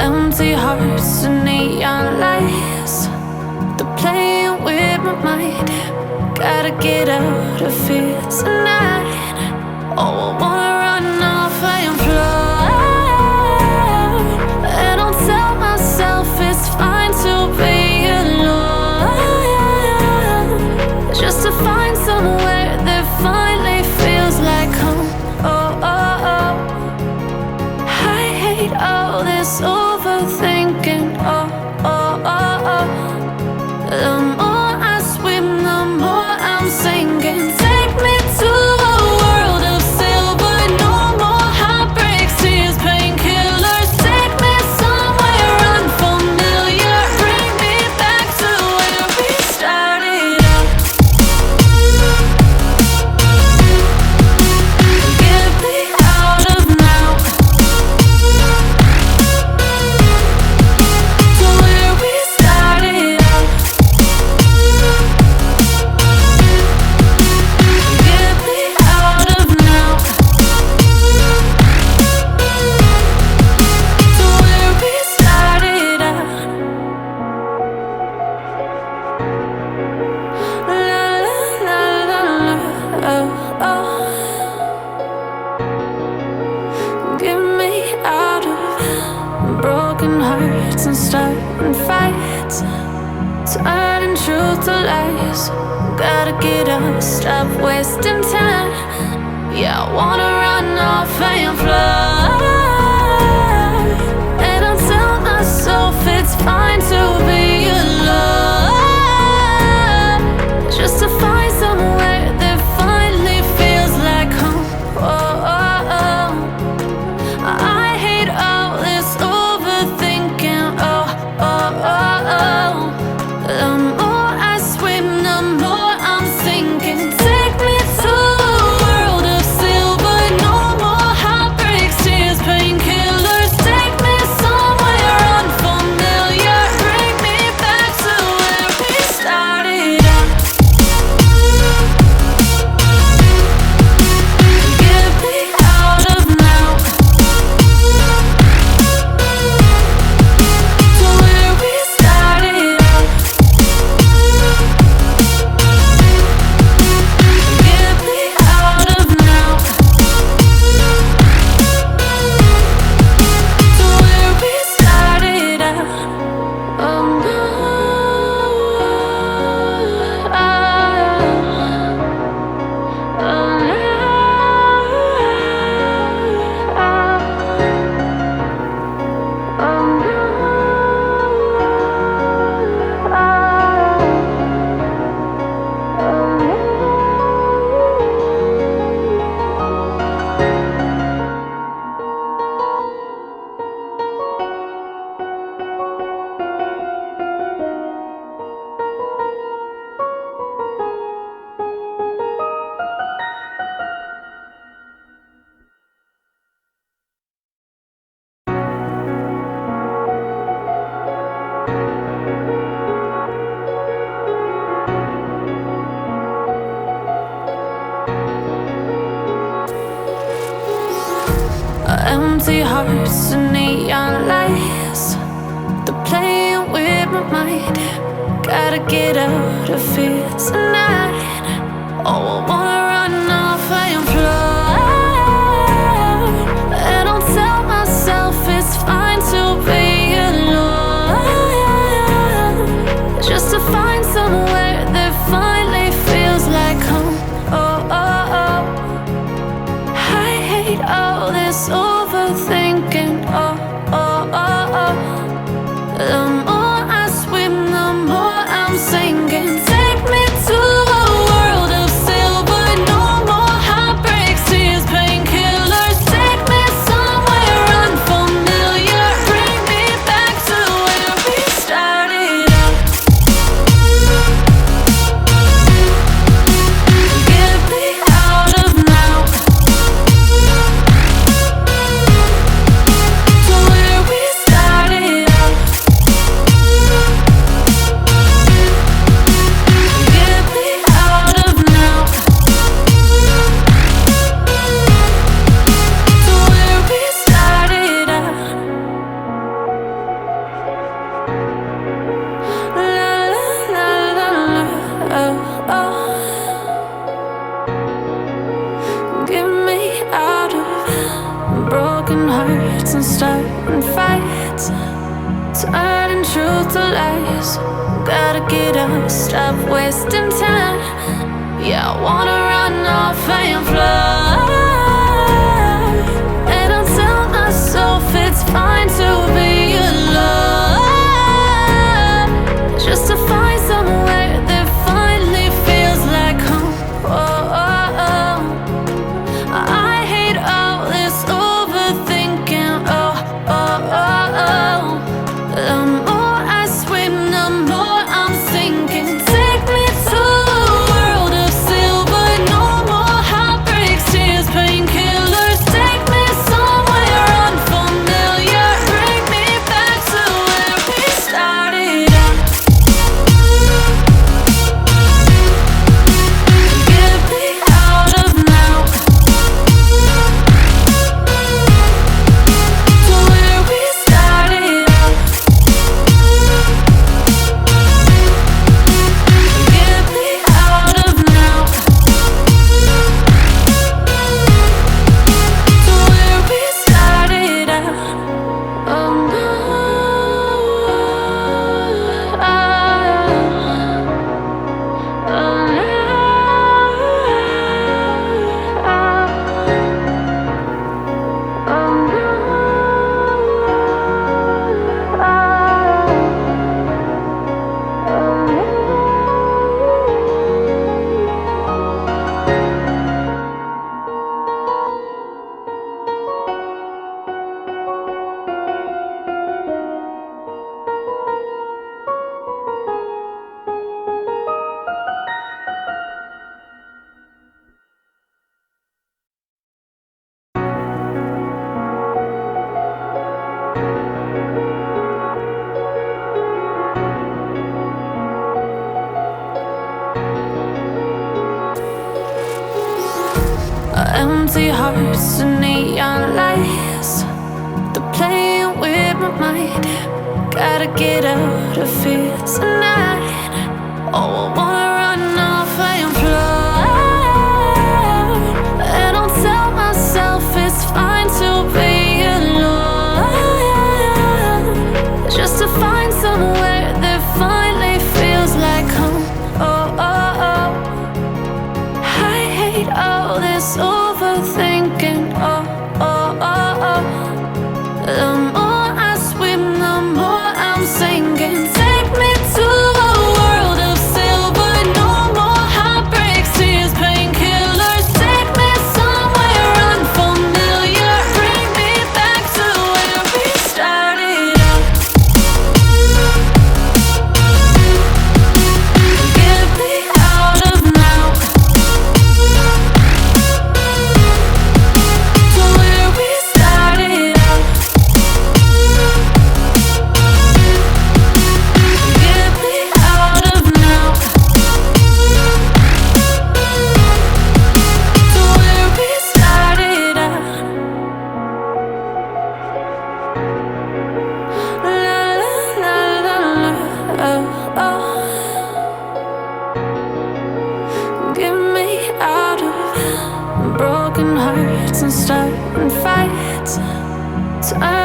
Empty hearts and neon lights, they're playing with my mind. Gotta get out of here tonight. Oh, I wanna run off and fly. And I'll tell myself it's fine to be alone, just to find somewhere that finally feels like home. Oh, oh, oh. I hate all this overthinking. Oh, oh, oh, oh. The more I swim, the more I'm sinking. Take me to a world of silver. No more heartbreaks, tears, painkillers. Take me somewhere unfamiliar. Bring me back to where we started out. Get me out of now, to where we started out. Get me out of now, to where we started out. La la la la la, oh, oh. Get me out of broken hearts and starting fights, turning truth to lies. Gotta get up, stop wasting time. Yeah, I wanna run off and fly. And I'll tell myself it's fine to be alone, just to find somewhere that finally feels like home. Oh, oh, oh. I hate all this overthinking. Oh, oh, oh, oh. The more I swim, the more I'm sinking. Take me to a world of silver. No more heartbreaks, tears, painkillers. Take me somewhere unfamiliar. Bring me back to where we started out. Get me out of now, to where we started out. Get me out of now, to where we started out. Oh no, oh empty hearts and neon lights, they're playing with my mind. Gotta get out of here tonight. Oh, I wanna run off and fly. And I'll tell myself it's fine to be alone, just to find somewhere that finally feels like home. Oh, oh, oh. I hate all this overthinking. Oh, oh, oh, oh. The more I swim, the more I'm sinking. Take me to a world of silver. fights, turning truth to lies. Gotta get up, stop wasting time. Yeah, I wanna run off and fly. And I'll tell myself it's fine to be alone, just to find somewhere that finally feels like home. Oh, oh, oh. I hate all this overthinking. Oh, oh, oh, oh. The more I swim, the more I'm sinking. Take me to a world of silver. No more heartbreaks, tears, painkillers. Take me somewhere unfamiliar. Bring me back to where we started out. Get me out of now, to where we started out. Get me out of now, to where we started out. Oh no, empty hearts and neon lights, they're playing with my mind. Gotta get out of here tonight. Oh, I wanna run off and fly. And I'll tell myself it's fine to be alone, just to find somewhere that finally feels like home. Oh, oh, oh. I hate all this overthinking. Oh, oh, oh, oh. The more I swim, the more I'm sinking. Take me to a world of silver. No more heartbreaks, tears, painkillers. Take me somewhere unfamiliar. Bring me back to where we started out. Get me out of now, to where we started out. Get me out of now, to where we started out. La la la la la, oh, oh. Get me out of broken hearts and starting fights. Turn